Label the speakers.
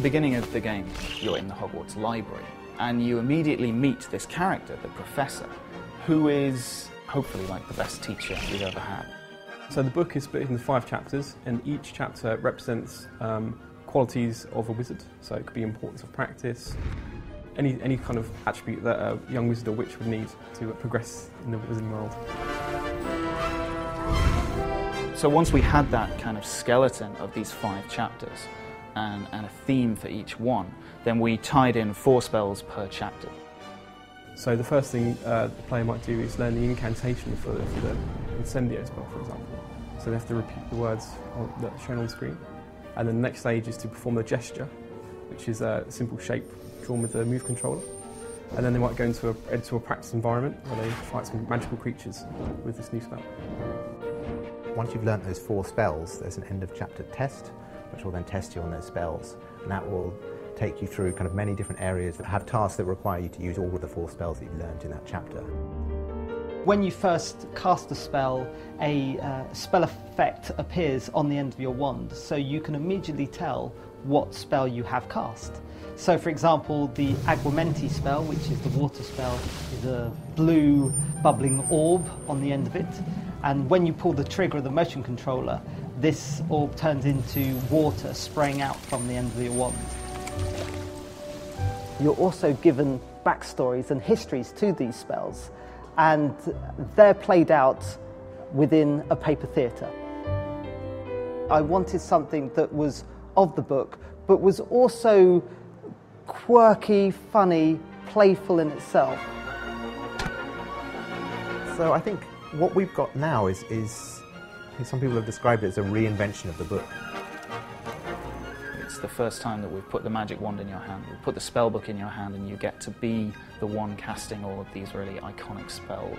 Speaker 1: beginning of the game, you're in the Hogwarts library, and you immediately meet this character, the Professor, who is hopefully like the best teacher we've ever had.
Speaker 2: So the book is split into 5 chapters, and each chapter represents qualities of a wizard. So it could be importance of practice, any kind of attribute that a young wizard or witch would need to progress in the wizarding world.
Speaker 1: So once we had that kind of skeleton of these 5 chapters and a theme for each one, then we tied in 4 spells per chapter.
Speaker 2: So the first thing the player might do is learn the incantation for the Incendio spell, for example. So they have to repeat the words that are shown on the screen. And then the next stage is to perform the gesture, which is a simple shape drawn with the move controller. And then they might go into a practice environment where they fight some magical creatures with this new spell.
Speaker 3: Once you've learnt those 4 spells, there's an end of chapter test, which will then test you on those spells. And that will take you through kind of many different areas that have tasks that require you to use all of the 4 spells that you've learned in that chapter.
Speaker 4: When you first cast a spell, a spell effect appears on the end of your wand, so you can immediately tell what spell you have cast. So for example, the Aguamenti spell, which is the water spell, is a blue bubbling orb on the end of it, and when you pull the trigger of the motion controller, this orb turns into water spraying out from the end of your wand. You're also given backstories and histories to these spells, and they're played out within a paper theatre. I wanted something that was of the book, but was also quirky, funny, playful in itself.
Speaker 3: So I think what we've got now is some people have described it as a reinvention of the book.
Speaker 1: It's the first time that we've put the magic wand in your hand, we've put the spell book in your hand, and you get to be the one casting all of these really iconic spells.